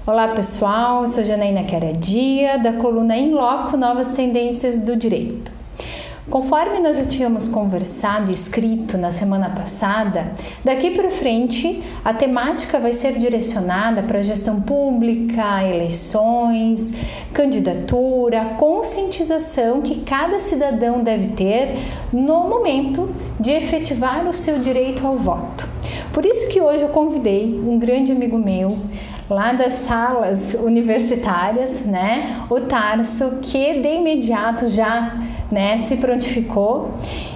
Olá pessoal, eu sou Janaína Queradia, da coluna Em Loco Novas Tendências do Direito. Conforme nós já tínhamos conversado e escrito na semana passada, daqui para frente a temática vai ser direcionada para a gestão pública, eleições, candidatura, conscientização que cada cidadão deve ter no momento de efetivar o seu direito ao voto. Por isso que hoje eu convidei um grande amigo meu, lá das salas universitárias, o Tarso, que de imediato já se prontificou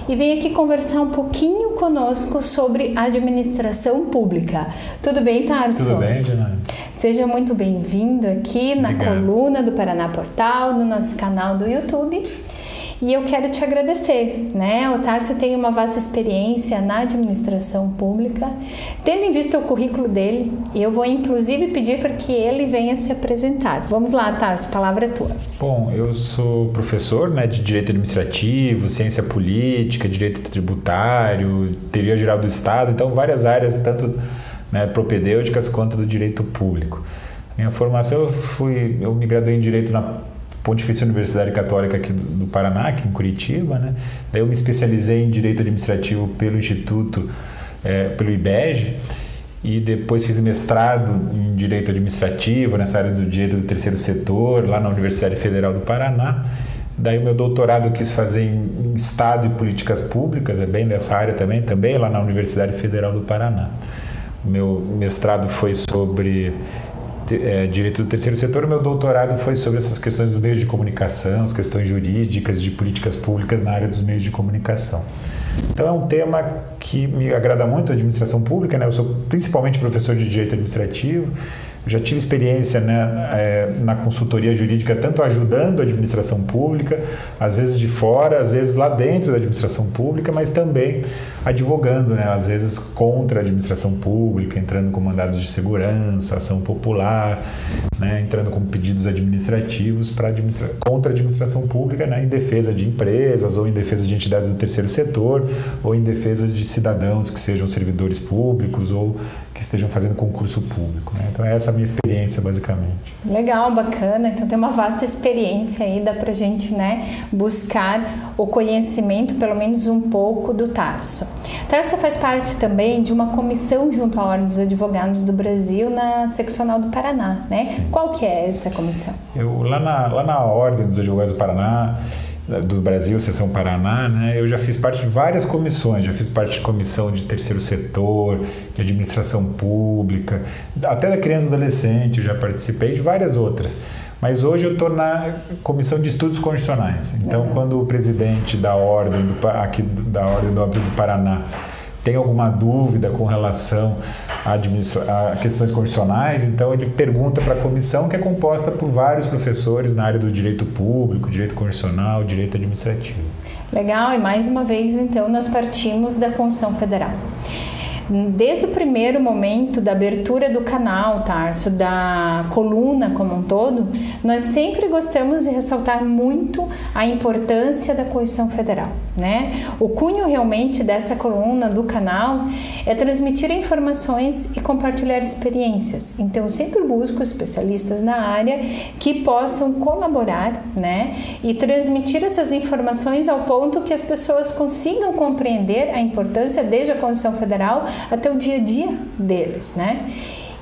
e vem aqui conversar um pouquinho conosco sobre administração pública. Tudo bem, Tarso? Tudo bem, Janaína. Seja muito bem-vindo aqui na coluna do Paraná Portal, no nosso canal do YouTube. E eu quero te agradecer, O Tarso tem uma vasta experiência na administração pública. Tendo em vista o currículo dele, eu vou inclusive pedir para que ele venha se apresentar. Vamos lá, Tarso, a palavra é tua. Bom, eu sou professor de Direito Administrativo, Ciência Política, Direito Tributário, Teoria Geral do Estado, então várias áreas, tanto propedêuticas quanto do direito público. Minha formação, eu me graduei em Direito na Pontifícia Universidade Católica aqui do Paraná, aqui em Curitiba, Daí eu me especializei em Direito Administrativo pelo Instituto, pelo IBEG, e depois fiz mestrado em Direito Administrativo, nessa área do Direito do Terceiro Setor, lá na Universidade Federal do Paraná. Daí o meu doutorado eu quis fazer em Estado e Políticas Públicas, bem dessa área também lá na Universidade Federal do Paraná. O meu mestrado foi sobre Direito do Terceiro Setor, o meu doutorado foi sobre essas questões dos meios de comunicação, as questões jurídicas, de políticas públicas na área dos meios de comunicação. Então é um tema que me agrada muito, a administração pública, Eu sou principalmente professor de Direito Administrativo, já tive experiência na consultoria jurídica, tanto ajudando a administração pública, às vezes de fora, às vezes lá dentro da administração pública, mas também advogando, às vezes contra a administração pública, entrando com mandados de segurança, ação popular, entrando com pedidos administrativos contra a administração pública, em defesa de empresas, ou em defesa de entidades do terceiro setor, ou em defesa de cidadãos que sejam servidores públicos ou que estejam fazendo concurso público. Então essa é a minha experiência, basicamente. Legal, bacana. Então tem uma vasta experiência aí, dá pra gente buscar o conhecimento, pelo menos um pouco, do Tarso. Tarso faz parte também de uma comissão junto à Ordem dos Advogados do Brasil na seccional do Paraná, Sim. Qual que é essa comissão? Lá na Ordem dos Advogados do Paraná, do Brasil, Seção Paraná, eu já fiz parte de várias comissões, já fiz parte de comissão de terceiro setor, de administração pública, até da criança e adolescente, eu já participei de várias outras. Mas hoje eu estou na Comissão de Estudos Constitucionais. Então, quando o presidente da Ordem do âmbito do Paraná tem alguma dúvida com relação a questões constitucionais, então ele pergunta para a comissão, que é composta por vários professores na área do direito público, direito constitucional, direito administrativo. Legal, e mais uma vez, então, nós partimos da Constituição Federal. Desde o primeiro momento da abertura do canal, Tarso, da coluna como um todo, nós sempre gostamos de ressaltar muito a importância da Constituição Federal, O cunho realmente dessa coluna do canal é transmitir informações e compartilhar experiências. Então, eu sempre busco especialistas na área que possam colaborar, e transmitir essas informações ao ponto que as pessoas consigam compreender a importância desde a Constituição Federal até o dia a dia deles,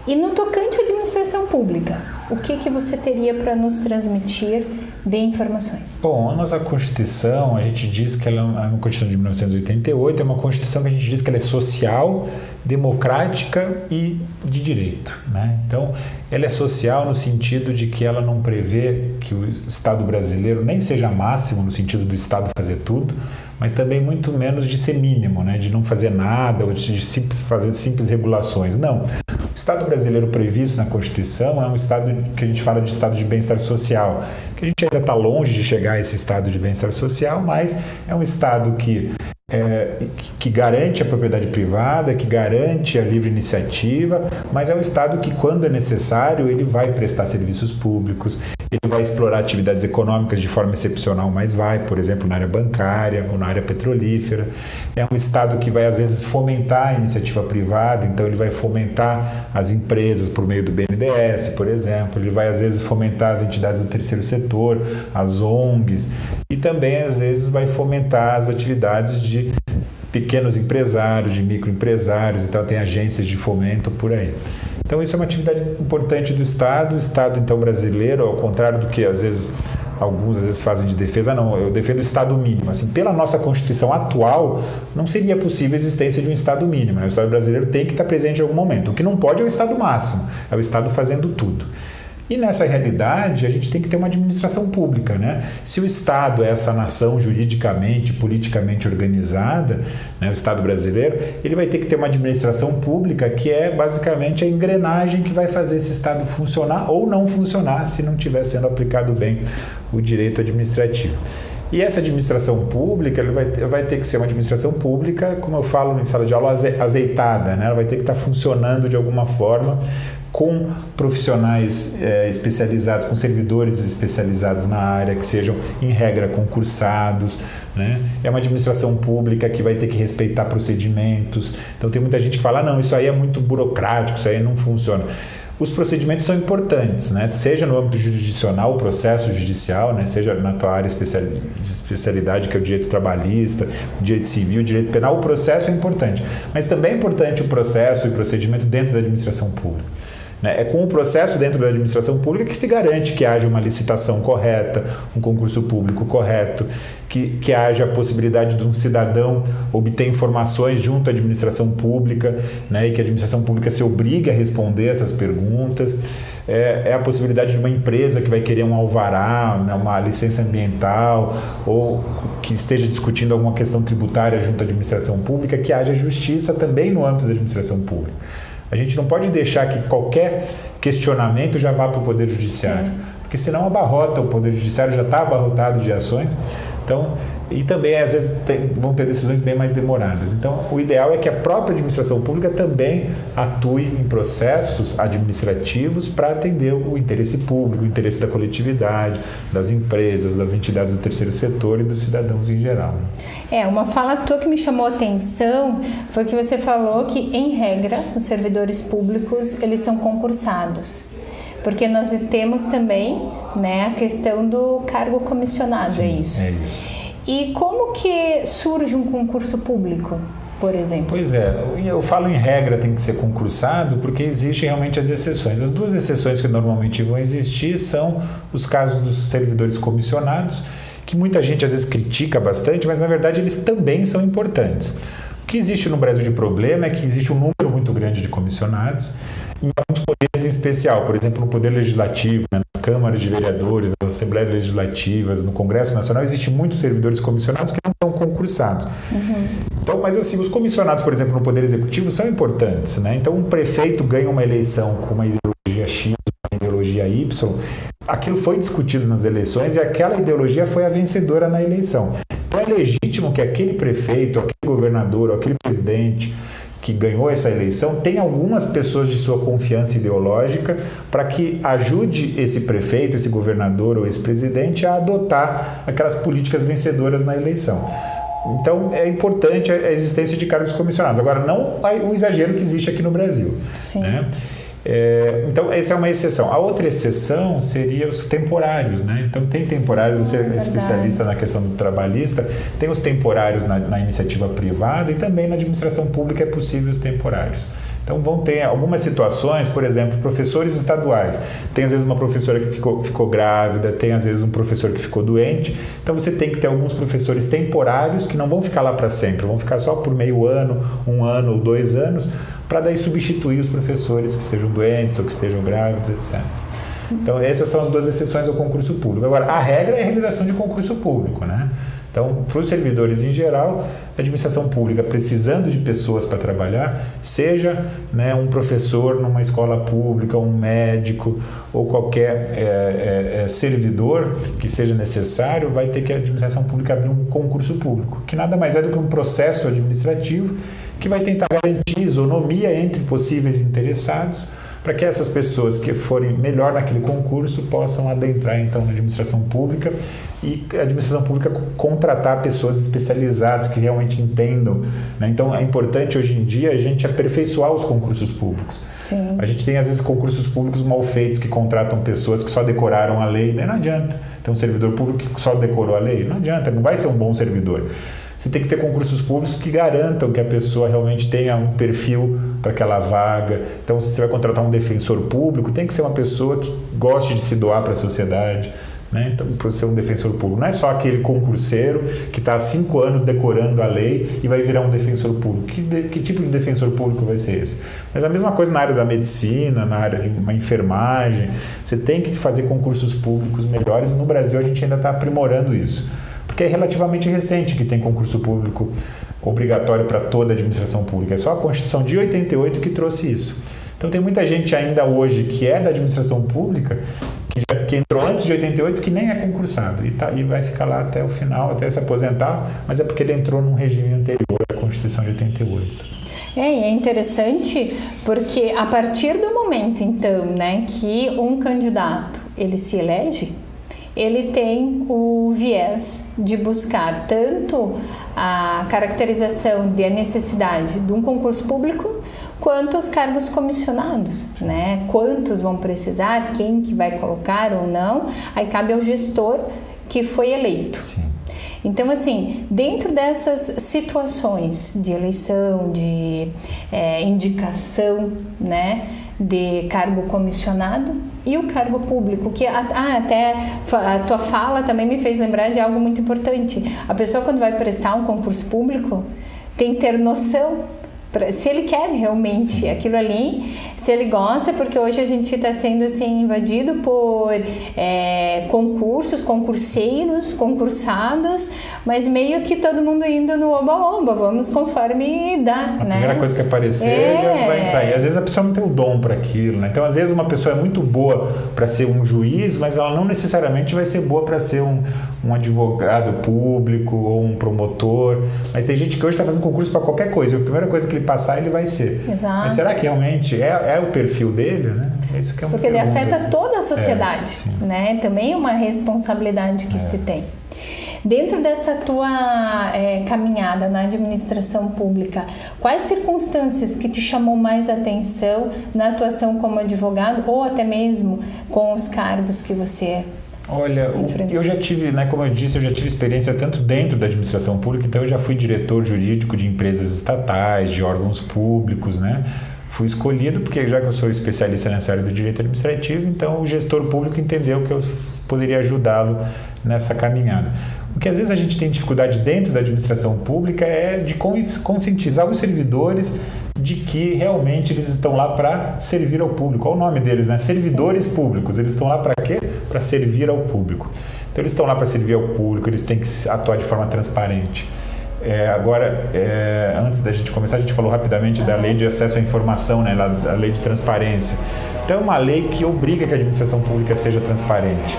E no tocante à administração pública, o que você teria para nos transmitir de informações? Bom, a nossa Constituição, a gente diz que ela é uma Constituição de 1988, é uma Constituição que a gente diz que ela é social, democrática e de direito, Então, ela é social no sentido de que ela não prevê que o Estado brasileiro nem seja máximo no sentido do Estado fazer tudo, mas também muito menos de ser mínimo, de não fazer nada ou de fazer simples regulações. Não. O Estado brasileiro previsto na Constituição é um Estado que a gente fala de Estado de bem-estar social, que a gente ainda está longe de chegar a esse Estado de bem-estar social, mas é um Estado que garante a propriedade privada, que garante a livre iniciativa, mas é um Estado que, quando é necessário, ele vai prestar serviços públicos, ele vai explorar atividades econômicas de forma excepcional, mas vai, por exemplo, na área bancária ou na área petrolífera. É um Estado que vai, às vezes, fomentar a iniciativa privada, então ele vai fomentar as empresas por meio do BNDES, por exemplo, ele vai, às vezes, fomentar as entidades do terceiro setor, as ONGs, e também, às vezes, vai fomentar as atividades de pequenos empresários, de microempresários, então tem agências de fomento por aí. Então isso é uma atividade importante do Estado. O Estado, então, brasileiro, ao contrário do que alguns às vezes fazem de defesa, não, eu defendo o Estado mínimo. Assim, pela nossa Constituição atual, não seria possível a existência de um Estado mínimo, né? O Estado brasileiro tem que estar presente em algum momento. O que não pode é o Estado máximo, é o Estado fazendo tudo. E nessa realidade, a gente tem que ter uma administração pública, né? Se o Estado é essa nação juridicamente, politicamente organizada, né, o Estado brasileiro, ele vai ter que ter uma administração pública que é basicamente a engrenagem que vai fazer esse Estado funcionar ou não funcionar se não estiver sendo aplicado bem o direito administrativo. E essa administração pública ela vai ter que ser uma administração pública, como eu falo em sala de aula, azeitada, né? Ela vai ter que estar funcionando de alguma forma, com profissionais especializados, com servidores especializados na área, que sejam, em regra, concursados, né? É uma administração pública que vai ter que respeitar procedimentos. Então tem muita gente que fala, não, isso aí é muito burocrático, isso aí não funciona. Os procedimentos são importantes, né? Seja no âmbito jurisdicional, o processo judicial, né? Seja na tua área de especialidade, que é o direito trabalhista, o direito civil, o direito penal, o processo é importante. Mas também é importante o processo e o procedimento dentro da administração pública. É com o processo dentro da administração pública que se garante que haja uma licitação correta, um concurso público correto, que haja a possibilidade de um cidadão obter informações junto à administração pública, né, e que a administração pública se obrigue a responder essas perguntas. É a possibilidade de uma empresa que vai querer um alvará, né, uma licença ambiental, ou que esteja discutindo alguma questão tributária junto à administração pública, que haja justiça também no âmbito da administração pública. A gente não pode deixar que qualquer questionamento já vá para o Poder Judiciário, sim, porque senão abarrota, o Poder Judiciário já está abarrotado de ações. Então, e também, às vezes, vão ter decisões bem mais demoradas. Então, o ideal é que a própria administração pública também atue em processos administrativos para atender o interesse público, o interesse da coletividade, das empresas, das entidades do terceiro setor e dos cidadãos em geral. Uma fala tua que me chamou a atenção foi que você falou que, em regra, os servidores públicos, eles são concursados. Porque nós temos também, né, a questão do cargo comissionado. Sim, é isso. E como que surge um concurso público, por exemplo? Pois é, eu falo em regra tem que ser concursado porque existem realmente as exceções. As duas exceções que normalmente vão existir são os casos dos servidores comissionados, que muita gente às vezes critica bastante, mas na verdade eles também são importantes. O que existe no Brasil de problema é que existe um número muito grande de comissionados, em alguns poderes em especial, por exemplo, no Poder Legislativo, né, nas câmaras de vereadores, nas assembleias legislativas, no Congresso Nacional, existem muitos servidores comissionados que não são concursados. Uhum. Então, mas assim, os comissionados, por exemplo, no Poder Executivo são importantes, né? Então, um prefeito ganha uma eleição com uma ideologia X, uma ideologia Y, aquilo foi discutido nas eleições e aquela ideologia foi a vencedora na eleição. Então, é legítimo que aquele prefeito, aquele governador, aquele presidente que ganhou essa eleição, tem algumas pessoas de sua confiança ideológica para que ajude esse prefeito, esse governador ou esse presidente a adotar aquelas políticas vencedoras na eleição. Então, é importante a existência de cargos comissionados. Agora, não o exagero que existe aqui no Brasil. Sim. Né? Então, essa é uma exceção. A outra exceção seria os temporários, né? Então, tem temporários, você é especialista na questão do trabalhista, tem os temporários na iniciativa privada e também na administração pública é possível os temporários. Então, vão ter algumas situações, por exemplo, professores estaduais. Tem, às vezes, uma professora que ficou grávida, tem, às vezes, um professor que ficou doente. Então, você tem que ter alguns professores temporários que não vão ficar lá para sempre, vão ficar só por meio ano, 1 ano ou 2 anos, para daí substituir os professores que estejam doentes ou que estejam grávidos, etc. Então, essas são as duas exceções ao concurso público. Agora, a regra é a realização de concurso público, né? Então, para os servidores em geral, a administração pública precisando de pessoas para trabalhar, seja, né, um professor numa escola pública, um médico ou qualquer servidor que seja necessário, vai ter que a administração pública abrir um concurso público, que nada mais é do que um processo administrativo que vai tentar garantir isonomia entre possíveis interessados para que essas pessoas que forem melhor naquele concurso possam adentrar então na administração pública e a administração pública contratar pessoas especializadas que realmente entendam, né? Então é importante hoje em dia a gente aperfeiçoar os concursos públicos. Sim. A gente tem às vezes concursos públicos mal feitos que contratam pessoas que só decoraram a lei, daí não adianta. Tem um servidor público que só decorou a lei, não adianta, não vai ser um bom servidor. Você tem que ter concursos públicos que garantam que a pessoa realmente tenha um perfil para aquela vaga. Então, se você vai contratar um defensor público, tem que ser uma pessoa que goste de se doar para a sociedade, né? Então, para ser um defensor público. Não é só aquele concurseiro que está há 5 anos decorando a lei e vai virar um defensor público. Que tipo de defensor público vai ser esse? Mas a mesma coisa na área da medicina, na área de uma enfermagem. Você tem que fazer concursos públicos melhores. No Brasil, a gente ainda está aprimorando isso. Porque é relativamente recente que tem concurso público obrigatório para toda a administração pública. É só a Constituição de 88 que trouxe isso. Então tem muita gente ainda hoje que é da administração pública, que entrou antes de 88, que nem é concursado e vai ficar lá até o final, até se aposentar, mas é porque ele entrou num regime anterior à Constituição de 88. E é interessante porque a partir do momento, então, né, que um candidato ele se elege, ele tem o viés de buscar tanto a caracterização da necessidade de um concurso público, quanto os cargos comissionados, né? Quantos vão precisar, quem que vai colocar ou não, aí cabe ao gestor que foi eleito. Sim. Então, assim, dentro dessas situações de eleição, de indicação, né, de cargo comissionado e o cargo público, que até a tua fala também me fez lembrar de algo muito importante. A pessoa, quando vai prestar um concurso público, tem que ter noção se ele quer realmente Sim. aquilo ali, se ele gosta, porque hoje a gente está sendo assim invadido por concursos, concurseiros, concursados, mas meio que todo mundo indo no oba-oba, vamos conforme dá, a primeira coisa que aparecer já vai entrar. E às vezes a pessoa não tem o dom para aquilo, né? Então às vezes uma pessoa é muito boa para ser um juiz, mas ela não necessariamente vai ser boa para ser um advogado público ou um promotor, mas tem gente que hoje está fazendo concurso para qualquer coisa, a primeira coisa que ele passar, ele vai ser. Exato. Mas será que realmente é o perfil dele, né? Isso que é uma Porque ele pergunta. afeta toda a sociedade, né? Também é uma responsabilidade que se tem. Dentro dessa tua caminhada na administração pública, quais circunstâncias que te chamou mais atenção na atuação como advogado ou até mesmo com os cargos que você Olha, eu já tive, né, como eu disse, eu já tive experiência tanto dentro da administração pública, então eu já fui diretor jurídico de empresas estatais, de órgãos públicos, né? Fui escolhido porque já que eu sou especialista nessa área do direito administrativo, então o gestor público entendeu que eu poderia ajudá-lo nessa caminhada. O que às vezes a gente tem dificuldade dentro da administração pública é de conscientizar os servidores de que realmente eles estão lá para servir ao público. Qual é o nome deles, né? Servidores públicos. Eles estão lá para quê? Para servir ao público. Então eles estão lá para servir ao público, eles têm que atuar de forma transparente. Antes da gente começar, a gente falou rapidamente da lei de acesso à informação, né? A lei de transparência. Então é uma lei que obriga que a administração pública seja transparente.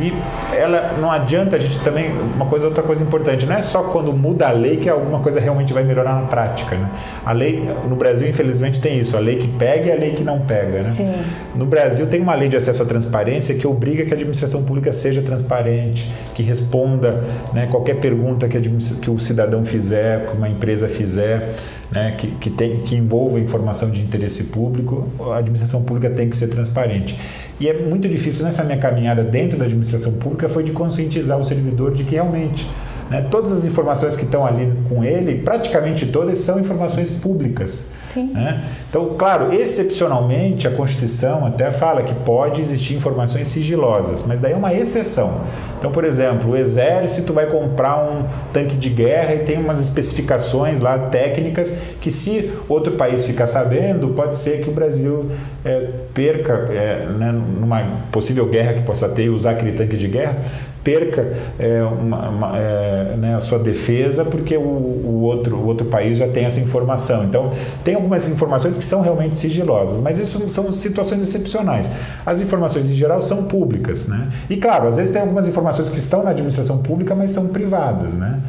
E ela não adianta a gente também, outra coisa importante, não é só quando muda a lei que alguma coisa realmente vai melhorar na prática, né? A lei, no Brasil, infelizmente, tem isso, a lei que pega e a lei que não pega, né? Sim. No Brasil tem uma lei de acesso à transparência que obriga que a administração pública seja transparente, que responda, né, qualquer pergunta que o cidadão fizer, que uma empresa fizer, né, que envolva informação de interesse público, a administração pública tem que ser transparente. E é muito difícil, nessa minha caminhada dentro da administração pública, foi de conscientizar o servidor de que realmente, né, todas as informações que estão ali com ele, praticamente todas são informações públicas. Sim. Né? Então, claro, excepcionalmente, a Constituição até fala que pode existir informações sigilosas, mas daí é uma exceção. Então, por exemplo, o Exército vai comprar um tanque de guerra e tem umas especificações lá técnicas que, se outro país ficar sabendo, pode ser que o Brasil perca, né, numa possível guerra que possa ter e usar aquele tanque de guerra, perca né, a sua defesa porque o outro país já tem essa informação. Então, tem algumas informações que são realmente sigilosas, mas isso são situações excepcionais. As informações, em geral, são públicas, né? E, claro, às vezes tem algumas informações que estão na administração pública, mas são privadas, né?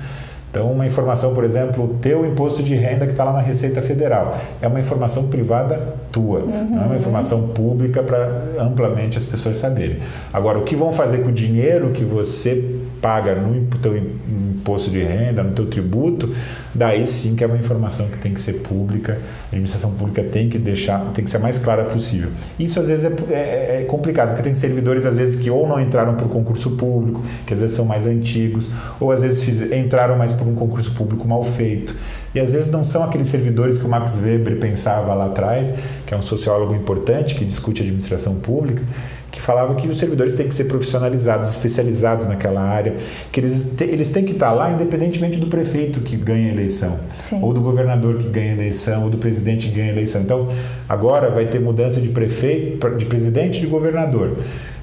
Então, uma informação, por exemplo, o teu imposto de renda que está lá na Receita Federal, é uma informação privada tua, não é uma informação pública para amplamente as pessoas saberem. Agora, o que vão fazer com o dinheiro que você paga no teu imposto de renda, no teu tributo, daí sim que é uma informação que tem que ser pública, a administração pública tem que ser a mais clara possível. Isso às vezes é complicado, porque tem servidores às vezes que ou não entraram por concurso público, que às vezes são mais antigos, ou às vezes entraram mais por um concurso público mal feito. E às vezes não são aqueles servidores que o Max Weber pensava lá atrás, que é um sociólogo importante que discute administração pública, que falava que os servidores têm que ser profissionalizados, especializados naquela área, que eles têm que estar lá independentemente do prefeito que ganha a eleição, Sim. ou do governador que ganha a eleição, ou do presidente que ganha a eleição. Então, agora vai ter mudança de prefeito, de presidente e de governador.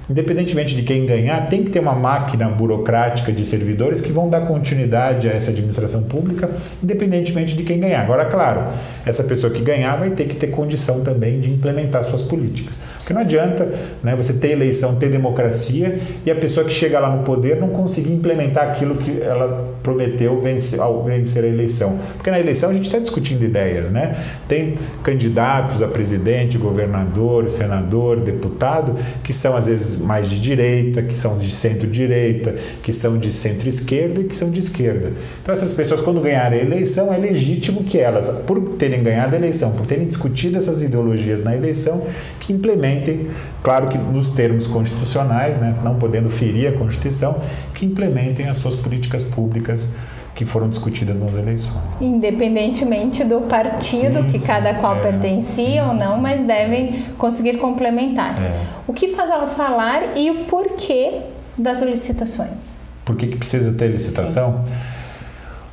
Independentemente de quem ganhar, tem que ter uma máquina burocrática de servidores que vão dar continuidade a essa administração pública, independentemente de quem ganhar. Agora, claro, essa pessoa que ganhar vai ter que ter condição também de implementar suas políticas. Porque não adianta, né, você ter eleição, ter democracia e a pessoa que chega lá no poder não conseguir implementar aquilo que ela prometeu ao vencer a eleição. Porque na eleição a gente está discutindo ideias, né? Tem candidatos a presidente, governador, senador, deputado, que são às vezes mais de direita, que são de centro-direita, que são de centro-esquerda e que são de esquerda. Então essas pessoas, quando ganharem a eleição, é legítimo que elas, por terem ganhado a eleição, por terem discutido essas ideologias na eleição, que implementem, claro que nos termos constitucionais, né, não podendo ferir a Constituição, que implementem as suas políticas públicas que foram discutidas nas eleições. Independentemente do partido que cada qual pertencia ou não, mas devem conseguir complementar. O que faz ela falar e o porquê das licitações? Por que precisa ter licitação? Sim.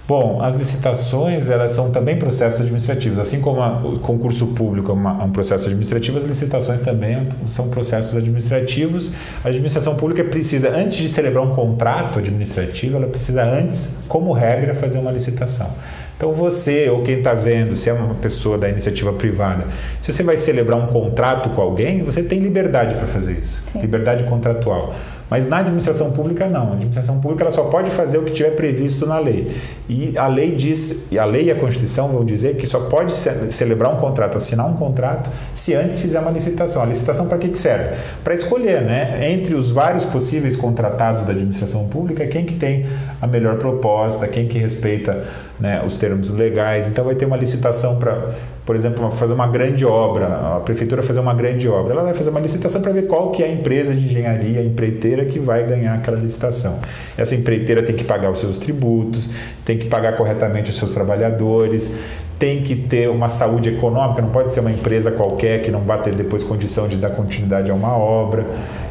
Bom, as licitações, elas são também processos administrativos. Assim como o concurso público é um processo administrativo, as licitações também são processos administrativos. A administração pública precisa, antes de celebrar um contrato administrativo, ela precisa antes, como regra, fazer uma licitação. Então você, ou quem está vendo, se é uma pessoa da iniciativa privada, se você vai celebrar um contrato com alguém, você tem liberdade para fazer isso, Sim. liberdade contratual. Mas na administração pública não. A administração pública ela só pode fazer o que tiver previsto na lei. E a lei diz, e a lei e a Constituição vão dizer que só pode celebrar um contrato, assinar um contrato, se antes fizer uma licitação. A licitação para que serve? Para escolher, né? Entre os vários possíveis contratados da administração pública, quem que tem a melhor proposta, quem que respeita, né, os termos legais. Então vai ter uma licitação para, por exemplo, fazer uma grande obra, a prefeitura fazer uma grande obra, ela vai fazer uma licitação para ver qual que é a empresa de engenharia, a empreiteira que vai ganhar aquela licitação. Essa empreiteira tem que pagar os seus tributos, tem que pagar corretamente os seus trabalhadores, tem que ter uma saúde econômica, não pode ser uma empresa qualquer que não vai ter depois condição de dar continuidade a uma obra.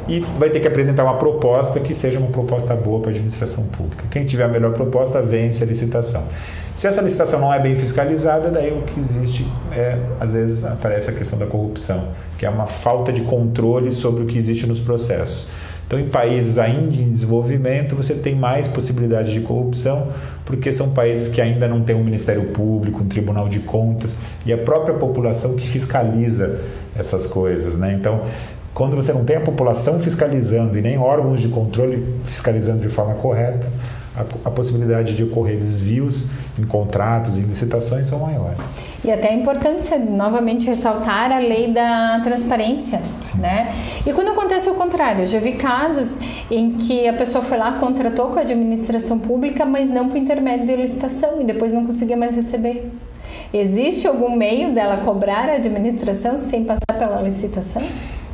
E vai ter que apresentar uma proposta que seja uma proposta boa para a administração pública. Quem tiver a melhor proposta vence a licitação. Se essa licitação não é bem fiscalizada, daí o que existe às vezes aparece a questão da corrupção, que é uma falta de controle sobre o que existe nos processos. Então, em países ainda em desenvolvimento, você tem mais possibilidade de corrupção, porque são países que ainda não têm um Ministério Público, um Tribunal de Contas, e a própria população que fiscaliza essas coisas, né? Então, quando você não tem a população fiscalizando e nem órgãos de controle fiscalizando de forma correta, a possibilidade de ocorrer desvios em contratos e licitações são maiores. E até a importância, novamente, ressaltar a lei da transparência, né? E quando acontece o contrário, eu já vi casos em que a pessoa foi lá, contratou com a administração pública, mas não por intermédio de licitação e depois não conseguia mais receber. Existe algum meio dela cobrar a administração sem passar pela licitação?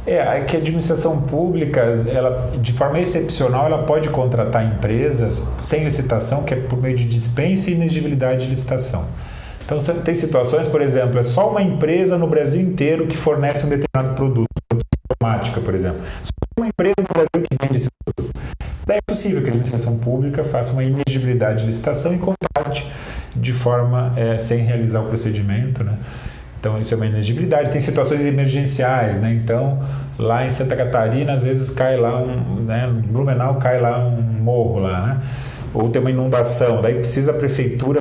É que a administração pública, ela, de forma excepcional, ela pode contratar empresas sem licitação, que é por meio de dispensa e inexigibilidade de licitação. Então, tem situações, por exemplo, é só uma empresa no Brasil inteiro que fornece um determinado produto, informática, por exemplo. Só uma empresa no Brasil que vende esse produto. Daí é possível que a administração pública faça uma inexigibilidade de licitação e contrate de forma sem realizar o procedimento, né? Então, isso é uma inexigibilidade. Tem situações emergenciais, né? Então, lá em Santa Catarina, às vezes cai lá em Blumenau cai lá um morro lá, né? Ou tem uma inundação. Daí precisa a prefeitura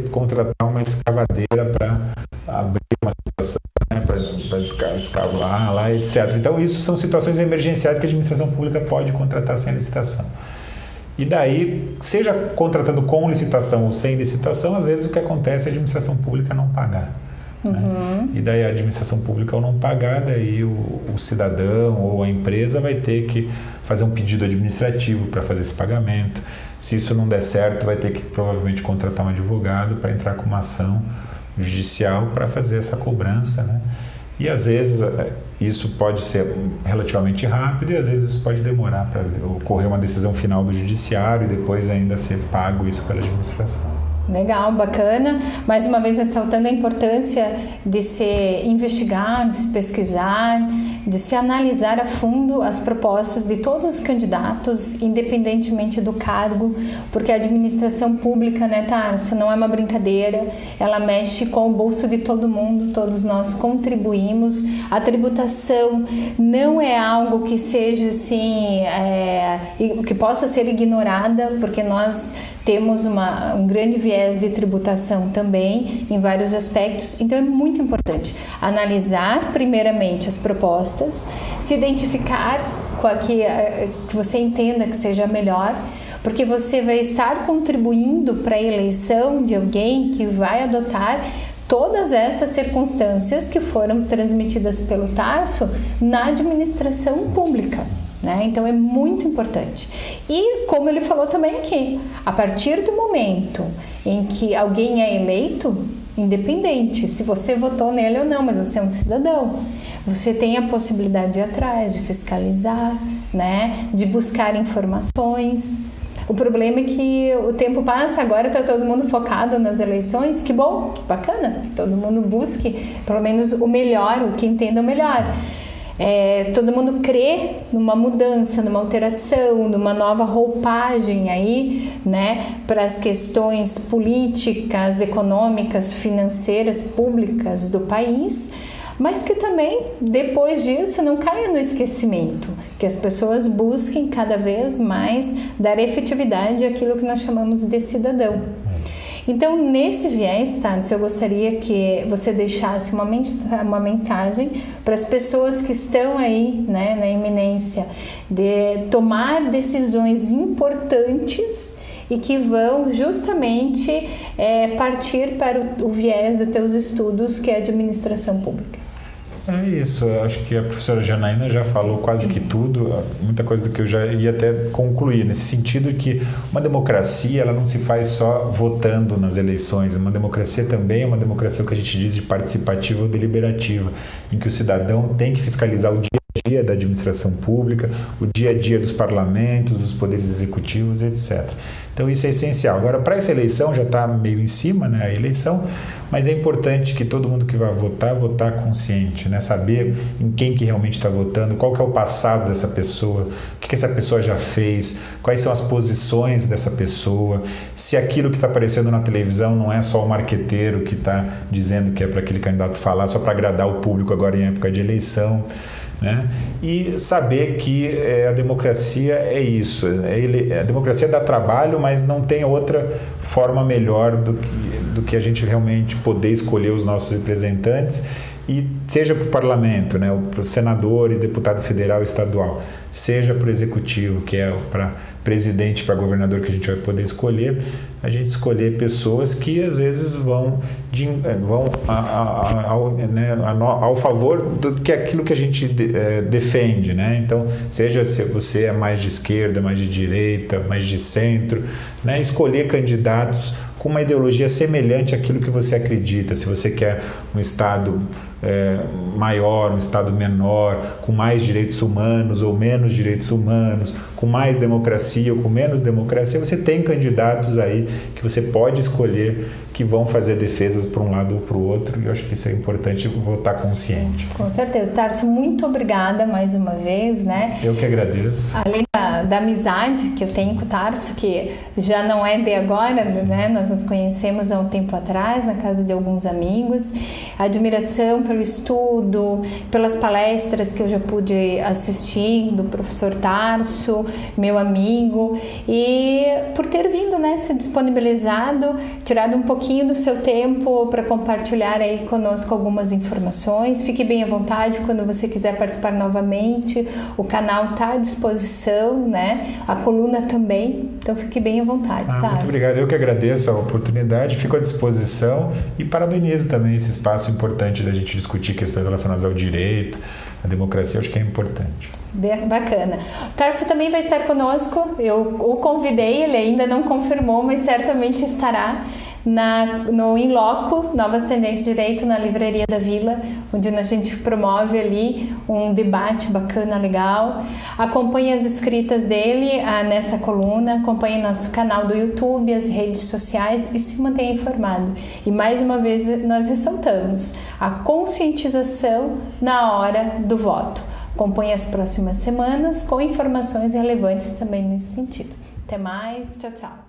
contratar uma escavadeira para abrir uma situação, né? Para escavar lá, etc. Então, isso são situações emergenciais que a administração pública pode contratar sem licitação. E daí, seja contratando com licitação ou sem licitação, às vezes o que acontece é a administração pública não pagar. Né? E daí a administração pública ao não pagar, daí o cidadão ou a empresa vai ter que fazer um pedido administrativo para fazer esse pagamento. Se isso não der certo, vai ter que provavelmente contratar um advogado para entrar com uma ação judicial para fazer essa cobrança, né? E às vezes isso pode ser relativamente rápido e às vezes isso pode demorar para ocorrer uma decisão final do judiciário e depois ainda ser pago isso pela administração. Legal, bacana. Mais uma vez ressaltando a importância de se investigar, de se pesquisar, de se analisar a fundo as propostas de todos os candidatos, independentemente do cargo, porque a administração pública, né, Tarso, não é uma brincadeira, ela mexe com o bolso de todo mundo, todos nós contribuímos. A tributação não é algo que seja assim, que possa ser ignorada, porque nós temos um grande viés de tributação também, em vários aspectos. Então é muito importante analisar primeiramente as propostas, se identificar com a que você entenda que seja melhor, porque você vai estar contribuindo para a eleição de alguém que vai adotar todas essas circunstâncias que foram transmitidas pelo Tarso na administração pública. Né? Então é muito importante. E como ele falou também aqui, a partir do momento em que alguém é eleito, independente se você votou nele ou não, mas você é um cidadão, você tem a possibilidade de ir atrás, de fiscalizar, né? De buscar informações. O problema é que o tempo passa, agora está todo mundo focado nas eleições. Que bom, que bacana, que todo mundo busque pelo menos o melhor, o que entenda o melhor. Todo mundo crê numa mudança, numa alteração, numa nova roupagem aí, né, para as questões políticas, econômicas, financeiras, públicas do país, mas que também, depois disso, não caia no esquecimento, que as pessoas busquem cada vez mais dar efetividade àquilo que nós chamamos de cidadão. Então, nesse viés, Tarso, eu gostaria que você deixasse uma mensagem para as pessoas que estão aí, né, na iminência de tomar decisões importantes e que vão justamente partir para o viés dos teus estudos, que é a administração pública. É isso, eu acho que a professora Janaína já falou quase que tudo, muita coisa do que eu já ia até concluir, nesse sentido que uma democracia ela não se faz só votando nas eleições, uma democracia também é uma democracia que a gente diz de participativa ou deliberativa, em que o cidadão tem que fiscalizar o dia a dia da administração pública, o dia a dia dos parlamentos, dos poderes executivos, etc. Então isso é essencial. Agora, para essa eleição, já está meio em cima, né, a eleição, mas é importante que todo mundo que vai votar consciente, né, saber em quem que realmente está votando, qual que é o passado dessa pessoa, o que essa pessoa já fez, quais são as posições dessa pessoa, se aquilo que está aparecendo na televisão não é só o marqueteiro que está dizendo que é para aquele candidato falar, só para agradar o público agora em época de eleição. Né? E saber que a democracia é isso, a democracia dá trabalho, mas não tem outra forma melhor do que a gente realmente poder escolher os nossos representantes, e seja para o parlamento, né, para o senador e deputado federal e estadual, seja para o executivo, que é para presidente, para governador, que a gente vai poder escolher, a gente escolher pessoas que às vezes vão ao favor do que aquilo que a gente defende, né? Então, seja se você é mais de esquerda, mais de direita, mais de centro, né? Escolher candidatos com uma ideologia semelhante àquilo que você acredita. Se você quer um Estado maior, um Estado menor, com mais direitos humanos ou menos direitos humanos, com mais democracia ou com menos democracia, você tem candidatos aí que você pode escolher que vão fazer defesas para um lado ou para o outro, e eu acho que isso é importante votar consciente. Com certeza. Tarso, muito obrigada mais uma vez, né? Eu que agradeço. Além da amizade que eu tenho com o Tarso, que já não é de agora, né? Nós nos conhecemos há um tempo atrás, na casa de alguns amigos. A admiração pelo estudo, pelas palestras que eu já pude assistir do professor Tarso, meu amigo, e por ter vindo, né? Se disponibilizado, tirado um pouquinho do seu tempo para compartilhar aí conosco algumas informações. Fique bem à vontade quando você quiser participar novamente. O canal está à disposição, né? A coluna também, então fique bem à vontade, tá? Muito obrigado, eu que agradeço a oportunidade, fico à disposição e parabenizo também esse espaço importante da gente discutir questões relacionadas ao direito, à democracia, acho que é importante. Bacana. O Tarso também vai estar conosco, eu o convidei, ele ainda não confirmou, mas certamente estará no In Loco, Novas Tendências de Direito, na Livraria da Vila, onde a gente promove ali um debate bacana, legal. Acompanhe as escritas dele nessa coluna, acompanhe nosso canal do YouTube, as redes sociais e se mantenha informado. E mais uma vez nós ressaltamos a conscientização na hora do voto. Acompanhe as próximas semanas com informações relevantes também nesse sentido. Até mais, tchau, tchau.